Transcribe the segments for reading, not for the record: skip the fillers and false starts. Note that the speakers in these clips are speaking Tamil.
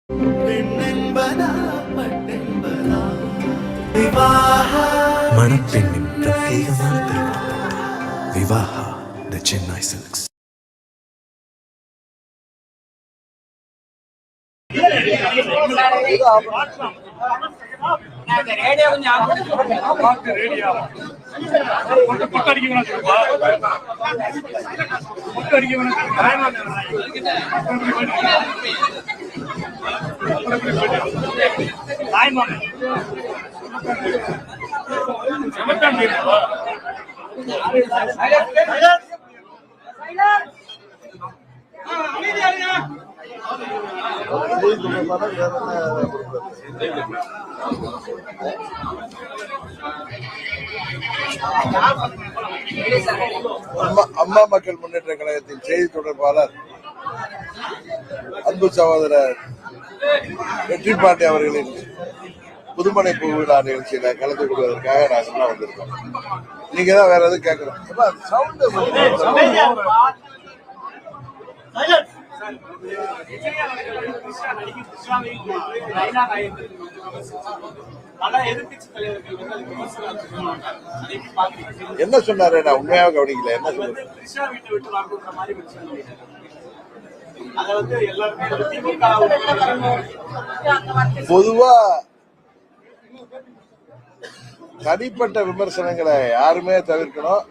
மணப்பெண்ணின் பிரத்யேகமான திருமணம் விவாஹா தி சென்னை சில்க்ஸ். அம்மா மக்கள் முன்னேற்ற கழகத்தின் செய்தி தொடர்பாளர் அன்பு சகோதரர் வெற்றி பாண்டி அவர்களின் புதுமனை பூவிழா நிகழ்ச்சியில கலந்து கொள்வதற்காக நாங்கள் வந்திருக்கோம். நீங்க தான் வேற எதுவும் கேட்கணும். என்ன சொன்னாரு? நான் உண்மையாக கவனிக்கல. என்ன சொன்னாரு? பொதுவா தனிப்பட்ட விமர்சனங்களை யாருமே தவிர்க்கணும்.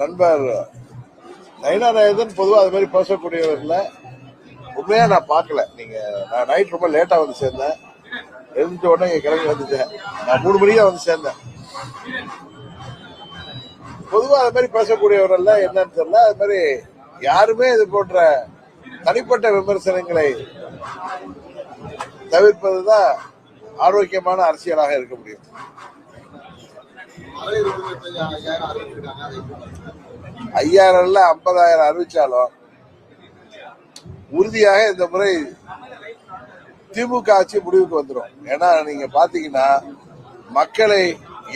நண்பர் நயினாராயணன் பொதுவா அது மாதிரி பேசக்கூடியவர்ல உண்மையா நான் பார்க்கல. நான் நைட் ரொம்ப லேட்டா வந்து சேர்ந்தேன். எழுந்த உடனே இங்க கிளம்பி வந்துட்டேன். நான் 3 மணிக்கு வந்து சேர்ந்தேன். பொதுவா அது மாதிரி பேசக்கூடியவர்கள் என்னன்னு தெரியல. அது மாதிரி யாருமே இது போன்ற தனிப்பட்ட விமர்சனங்களை தவிர்ப்பதுதான் ஆரோக்கியமான அரசியலாக இருக்க முடியும். 5000 50,000 அறிவிச்சாலும் உறுதியாக இந்த முறை திமுக ஆட்சி முடிவுக்கு வந்துடும். ஏன்னா நீங்க பாத்தீங்கன்னா மக்களை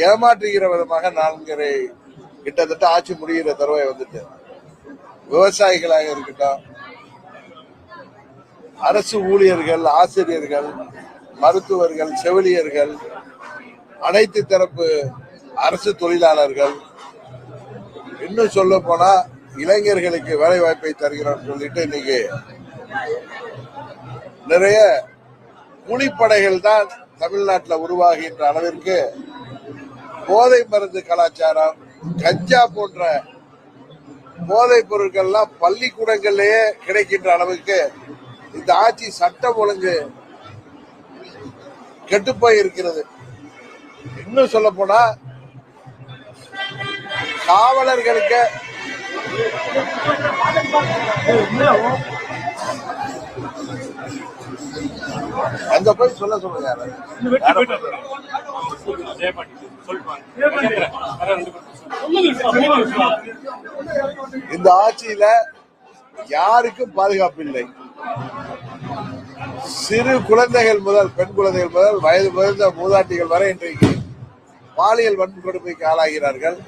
ஏமாற்றுகிற விதமாக 4 கிட்டத்தட்ட ஆட்சி முடிகிற தருவாய் வந்துட்டு, விவசாயிகளாக இருக்கட்டும், அரசு ஊழியர்கள், ஆசிரியர்கள், மருத்துவர்கள், செவிலியர்கள், அனைத்து தரப்பு அரசு தொழிலாளர்கள், இன்னும் சொல்ல போனா இளைஞர்களுக்கு வேலை வாய்ப்பை தருகிறோம் சொல்லிட்டு இன்னைக்கு நிறைய கூலிப்படைகள் தான் தமிழ்நாட்டில் உருவாகின்ற அளவிற்கு போதை மருந்து கலாச்சாரம், கஞ்சா போன்ற போதைப் பொருட்கள்லாம் பள்ளிக்கூடங்கள்லயே கிடைக்கின்ற அளவுக்கு இந்த ஆட்சி சட்டம் ஒழுங்கு கெட்டுப்போய் இருக்கிறது. இன்னும் சொல்ல போனா காவலர்களுக்கு அங்க போய் சொல்ல சொல்லுங்க. இந்த ஆட்சியில யாருக்கும் பாதுகாப்பு இல்லை. சிறு குழந்தைகள் முதல், பெண் குழந்தைகள் முதல், வயது முதிர்ந்த மூதாட்டிகள் வரை இன்றைக்கு பாலியல் வன்கொடுமைக்கு ஆளாகிறார்கள்.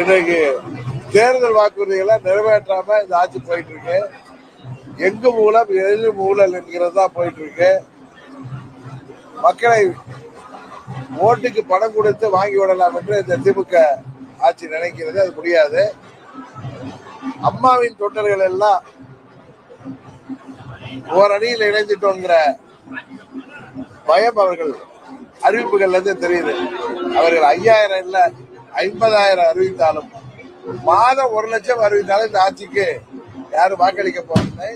இன்றைக்கு தேர்தல் வாக்குறுதிகளை நிறைவேற்றாம இந்த ஆட்சி போயிட்டு இருக்கு. எங்கு மூலம் எது ஊழல் என்கிறது தான் போயிட்டு இருக்கு. மக்களை ஓட்டுக்கு பணம் கொடுத்து வாங்கி விடலாம் என்று இந்த திமுக ஆட்சி நினைக்கிறது. அது முடியாது. அம்மாவின் தொண்டர்கள் எல்லாம் ஓரணியில் இணைந்துட்டோங்கிற பயம் அவர்கள் அறிவிப்புகள்ல இருந்து தெரியுது. அவர்கள் 5000 இல்ல 50,000 அறிவித்தாலும், மாதம் 1 லட்சம் அறிவித்தாலும் இந்த ஆட்சிக்கு யாரும் வாக்களிக்க போறதில்லை.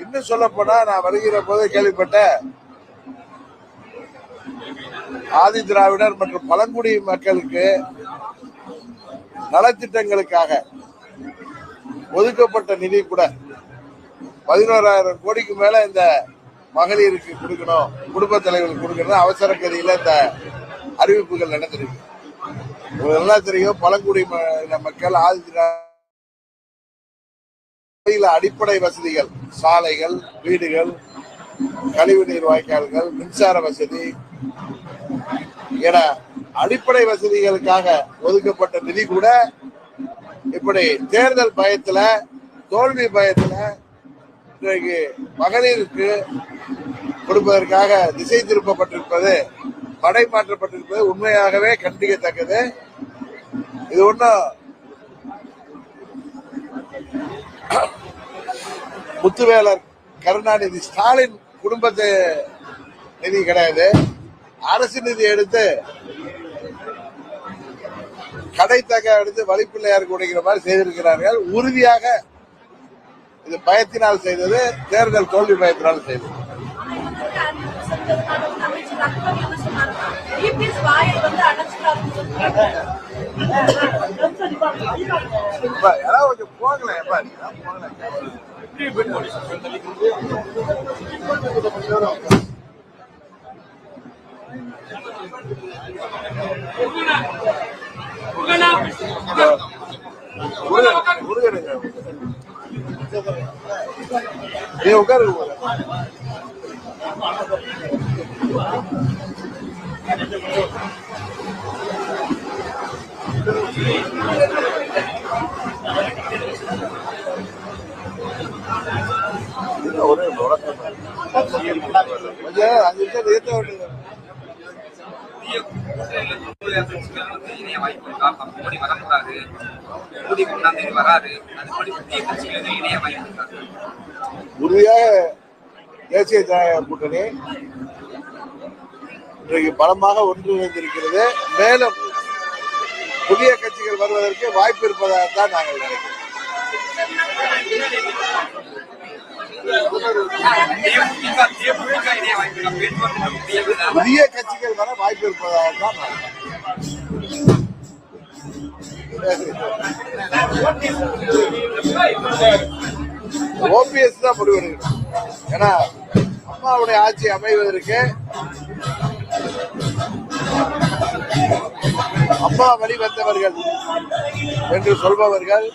இன்னும் சொல்ல போனா நான் வருகிற போது கேள்விப்பட்ட ஆதி திராவிடர் மற்றும் பழங்குடி மக்களுக்கு நலத்திட்டங்களுக்காக ஒதுக்கப்பட்ட நிதி கூட 11,000 கோடிக்கு மேல இந்த மகளிருக்கு கொடுக்கணும், குடும்ப தலைவர்களுக்கு கொடுக்கணும் அவசர கதியில இந்த அறிவிப்புகள் நடந்திருக்கு. இதெல்லாம் தெரியும். பழங்குடி மக்கள் ஆதி அடிப்படை வசதிகள், சாலைகள், வீடுகள், கழிவுநீர் வாய்க்கால்கள், மின்சார வசதி என அடிப்படை வசதிகளுக்காக ஒதுக்கப்பட்ட நிதி கூட இப்படி தேர்தல் பயத்துல தோல்வி பயத்துல இன்றைக்கு மகளிருக்கு கொடுப்பதற்காக திசை திருப்பப்பட்டிருப்பது, படை மாற்றப்பட்டிருப்பது உண்மையாகவே கண்டிக்கத்தக்கது. இது ஒன்றும் முத்துவேலர் கருணாநிதி ஸ்டாலின் குடும்பத்தை நிதி கிடையாது. அரசு நிதி எடுத்து கடைத்தக எடுத்து வழிப்பிள்ளையாருக்கு உடைக்கிற மாதிரி செய்திருக்கிறார்கள். உறுதியாக இது பயத்தினால் செய்தது, தேர்தல் தோல்வி பயத்தினால் செய்தது. யாராவது போகலாம் நீ உட்காரு. ஒரே அஞ்சு நிமிஷம் ஏற்ற வேண்டியது. உறுதியாக தேசிய ஜனநாயக கூட்டணி இன்றைக்கு பலமாக ஒன்றிணைந்திருக்கிறது. மேலும் புதிய கட்சிகள் வருவதற்கு வாய்ப்பு இருப்பதாகத்தான் நாங்கள் நினைக்கிறோம். புதிய கட்சிகள் வர வாய்ப்பு இருப்பதாகத்தான் ஓபிஎஸ் தான் முடிவெடுக்கணும். ஏன்னா அம்மாவுடைய ஆட்சி அமைவதற்கு அம்மா வழி வந்தவர்கள் என்று சொல்பவர்கள்,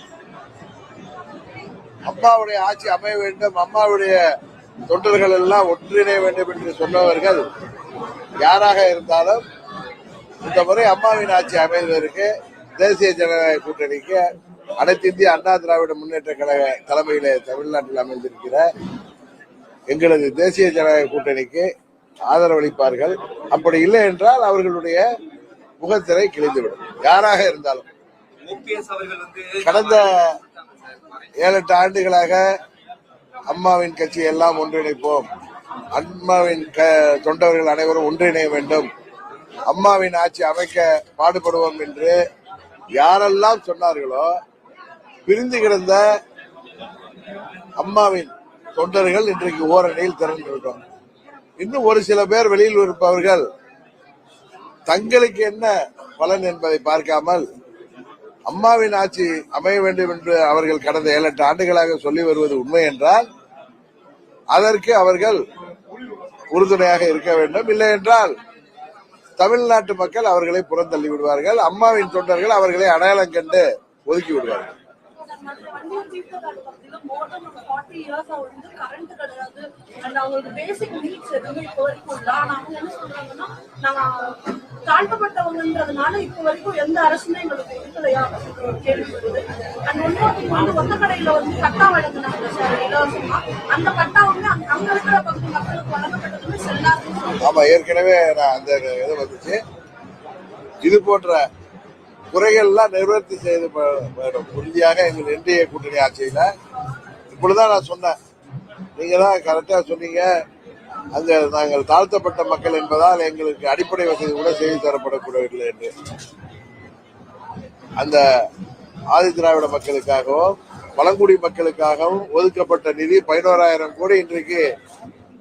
அம்மாவுடைய ஆட்சி அமைய வேண்டும், அம்மாவுடைய தொண்டர்கள் எல்லாம் ஒன்றிணைய வேண்டும் என்று சொன்னவர்கள் யாராக இருந்தாலும் இந்த முறை அம்மாவின் ஆட்சி அமைவதற்கு தேசிய ஜனநாயக கூட்டணிக்கு அனைத்து இந்திய அண்ணா திராவிட முன்னேற்ற கழக தலைமையிலே தமிழ்நாட்டில் அமைந்திருக்கிற எங்களது தேசிய ஜனநாயக கூட்டணிக்கு ஆதரவளிப்பார்கள். அப்படி இல்லை என்றால் அவர்களுடைய முகத்திரை கிழிந்துவிடும், யாராக இருந்தாலும். கடந்த 7-8 ஆண்டுகளாக அம்மாவின் கட்சி எல்லாம் ஒன்றிணைப்போம், அம்மாவின் தொண்டர்கள் அனைவரும் ஒன்றிணைய வேண்டும், அம்மாவின் ஆட்சி அமைக்க பாடுபடுவோம் என்று யாரெல்லாம் சொன்னார்களோ, பிரிந்து கிடந்த அம்மாவின் தொண்டர்கள் இன்றைக்கு ஓரணியில் திரண்டிருக்கிறோம். இன்னும் ஒரு சில பேர் வெளியில் இருப்பவர்கள் தங்களுக்கு என்ன பலன் என்பதை பார்க்காமல் அம்மாவின் ஆட்சி அமைய வேண்டும் என்று அவர்கள் கடந்த 7-8 ஆண்டுகளாக சொல்லி வருவது உண்மை என்றால் அதற்கு அவர்கள் உறுதுணையாக இருக்க வேண்டும். இல்லை என்றால் தமிழ்நாட்டு மக்கள் அவர்களை புறந்தள்ளி விடுவார்கள், அம்மாவின் தொண்டர்கள் அவர்களை அடையாளம் கண்டு ஒதுக்கி விடுவார்கள். தாழ்த்தப்பட்டவங்கன்றதுனால இப்ப வரைக்கும் எந்த அரசுமே எங்களுக்கு இருக்கலையா கேள்விப்படுது. ஒத்த கடையில கட்டா வழங்கினாங்க சார் இலவசமா, அந்த கட்டா அங்க இருக்கிற பகுதி மக்களுக்கு வழங்கப்பட்டதுன்னு செல்லாது. ஆமா, ஏற்கனவே அந்த இது வந்துச்சு. இது போன்ற குறைகள்லாம் நிவர்த்தி செய்து உறுதியாக எங்கள் என்டிஏ கூட்டணி ஆட்சியில இப்படிதான் நான் சொன்னேன். நீங்க தான் கரெக்டா சொன்னீங்க, அங்க நாங்கள் தாழ்த்தப்பட்ட மக்கள் என்பதால் எங்களுக்கு அடிப்படை வசதி கூட செய்து தரப்படக்கூடவில்லை என்று. அந்த ஆதி திராவிட மக்களுக்காகவும் பழங்குடி மக்களுக்காகவும் ஒதுக்கப்பட்ட நிதி 11,000 கோடி இன்றைக்கு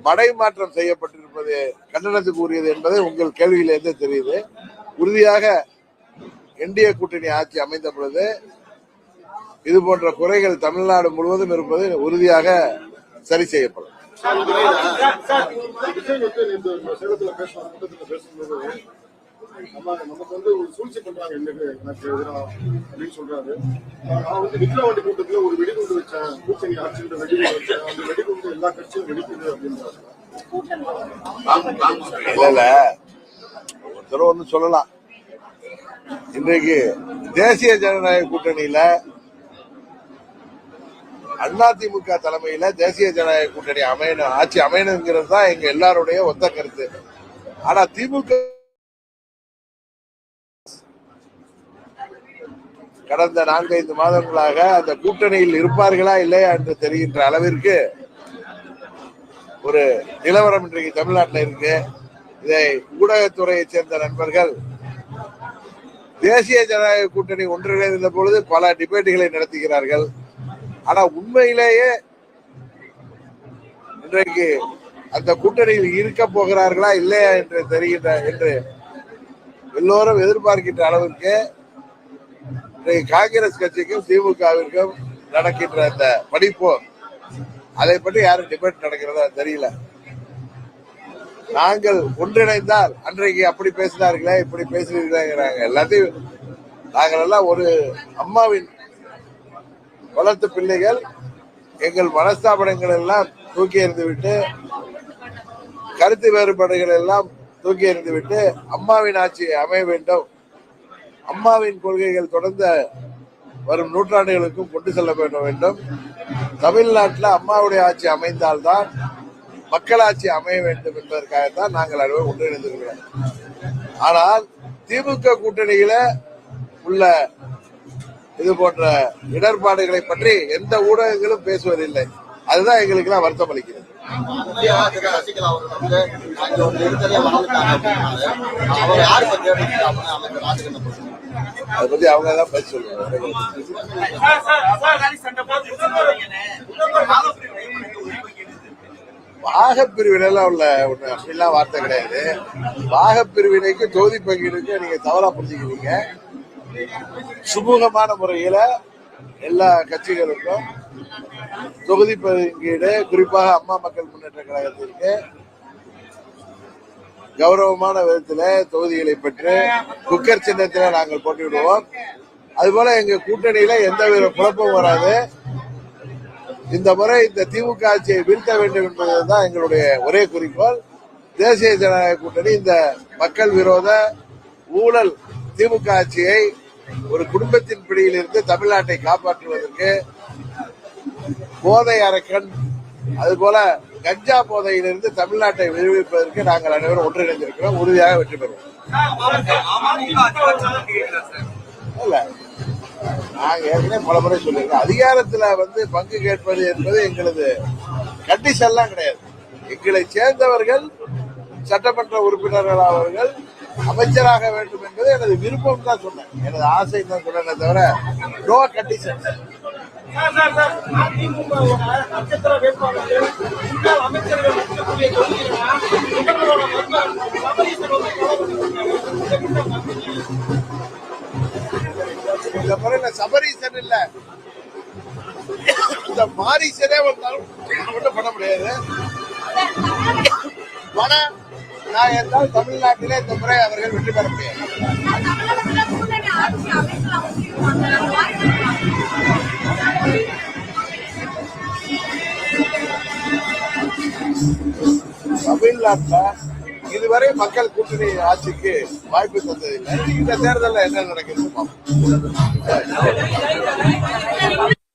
மடை மாற்றம் செய்யப்பட்டிருப்பது கண்டனத்துக்கு உரியது என்பதை உங்கள் கேள்வியிலிருந்து தெரியுது. உறுதியாக என்டிஏ கூட்டணி ஆட்சி அமைந்த பொழுது இது போன்ற குறைகள் தமிழ்நாடு முழுவதும் இருப்பது உறுதியாக சரி செய்யப்படும். நமக்கு ஒரு சூழ்ச்சி பண்றாங்க எனக்கு அப்படின்னு சொல்றாரு. விக்ரவாண்டி கூட்டத்துல ஒரு வெடிகுண்டு வச்சேன், கூட்டணி ஆட்சின்ற வெடிகுண்டு வச்சேன், அந்த வெடிகுண்டு எல்லா கட்சியும் வெடிக்குது அப்படின்றாங்க. இல்ல ஒருத்தர் ஒண்ணு சொல்லலாம். இன்றைக்கு தேசிய ஜனநாயக கூட்டணியில அதிமுக தலைமையில தேசிய ஜனநாயக கூட்டணி அமையணும், ஆட்சி அமையணுங்கிறது தான் எங்க எல்லாருடைய ஒத்த கருத்து. ஆனா திமுக கடந்த 4-5 மாதங்களாக அந்த கூட்டணியில் இருப்பார்களா இல்லையா என்று தெரிகின்ற அளவிற்கு ஒரு நிலவரம் இன்றைக்கு தமிழ்நாட்டில் இருக்கு. இதை ஊடகத்துறையை சேர்ந்த நண்பர்கள் தேசிய ஜனநாயக கூட்டணி ஒன்றிணைந்த பொழுது பல டிபேட்டுகளை நடத்துகிறார்கள். ஆனா உண்மையிலேயே இன்றைக்கு அந்த கூட்டணியில் இருக்க போகிறார்களா இல்லையா என்று தெரிகின்ற என்று எல்லோரும் எதிர்பார்க்கின்ற அளவிற்கு காங்கிரஸ் கட்சிக்கும் திமுகவிற்கும் நடக்கின்ற அந்த படிப்போர், அதை பற்றி யாரும் டிபேட் நடக்கிறதா தெரியல. நாங்கள் ஒன்றிணைந்தால் அன்றைக்கு அப்படி பேசினார்களே இப்படி பேசுறீங்களே, எல்லாத்தையும் நாங்கள் எல்லாம் ஒரு அம்மாவின் வளர்த்த பிள்ளைகள். எங்கள் மனஸ்தாபனங்கள் எல்லாம் தூக்கி எறிந்துவிட்டு, கருத்து வேறுபாடுகள் எல்லாம் தூக்கி எறிந்துவிட்டு அம்மாவின் ஆட்சி அமைய வேண்டும், அம்மாவின் கொள்கைகள் தொடர்ந்து வரும் நூற்றாண்டுகளுக்கும் கொண்டு செல்ல வேண்டும். தமிழ்நாட்டில் அம்மாவுடைய ஆட்சி அமைந்தால்தான் மக்களாட்சி அமைய வேண்டும் என்பதற்காகத்தான் நாங்கள் அனைவரும் ஒன்றிணைந்திருக்கிறோம். ஆனால் திமுக கூட்டணியில உள்ள இது போன்ற இடர்பாடுகளை பற்றி எந்த ஊடகங்களும் பேசுவதில்லை. அதுதான் எங்களுக்கு எல்லாம் வருத்தம் அளிக்கிறது. அதை பத்தி அவங்க தான் பேச சொல்லுவாங்க. பாகப்பிரிவினைலாம் உள்ள ஒண்ணு அப்படிலாம் வார்த்தை கிடையாது. பாகப்பிரிவினைக்கு தொகுதி பங்கீடுக்கு நீங்க தவறா புரிஞ்சுக்கிறீங்க. சுமூகமான முறையில எல்லா கட்சிகளுக்கும் தொகுதி பங்கீடு, குறிப்பாக அம்மா மக்கள் முன்னேற்ற கழகத்திற்கு கௌரவமான விதத்துல தொகுதிகளை பெற்று குக்கர் சின்னத்தில நாங்கள் போட்டிவிடுவோம். அதுபோல எங்க கூட்டணியில எந்தவித குழப்பமும் வராது. இந்த முறை இந்த திமுக ஆட்சியை வீழ்த்த வேண்டும் என்பதுதான் எங்களுடைய ஒரே குறிக்கோள். தேசிய ஜனநாயக கூட்டணி இந்த மக்கள் விரோத ஊழல் திமுக ஆட்சியை ஒரு குடும்பத்தின் பிடியில் இருந்து தமிழ்நாட்டை காப்பாற்றுவதற்கு, போதை அரக்கன் அதுபோல கஞ்சா போதையிலிருந்து தமிழ்நாட்டை விடுவிப்பதற்கு நாங்கள் அனைவரும் ஒன்றிணைந்திருக்கிறோம். உறுதியாக வெற்றி பெறுவோம். இல்ல, நாங்க ஏற்கனவே பல முறை சொல்லியிருக்கோம், அதிகாரத்துல பங்கு கேட்பது என்பது எங்களது கண்டிஷன்லாம் கிடையாது. எங்களை சேர்ந்தவர்கள் சட்டமன்ற உறுப்பினர்கள் அவர்கள் அமைச்சராக வேண்டும் என்பது எனது விருப்பம் தான் சொன்னேன், எனது ஆசை தான் சொன்னேன், தவிர நோ கண்டிஷன். இந்த முறையில சபரீசன் இல்ல, இந்த மாரீசனே வந்தாலும் ஒன்றும் பண்ண முடியாது. நான் என்றால் தமிழ்நாட்டிலே இந்த முறை அவர்கள் வெற்றி பெற முடியாது. தமிழ்நாட்டில் இதுவரை மக்கள் கூட்டணி ஆட்சிக்கு வாய்ப்பு தந்ததில்லை. இந்த தேர்தலில் என்ன நடக்கிறது?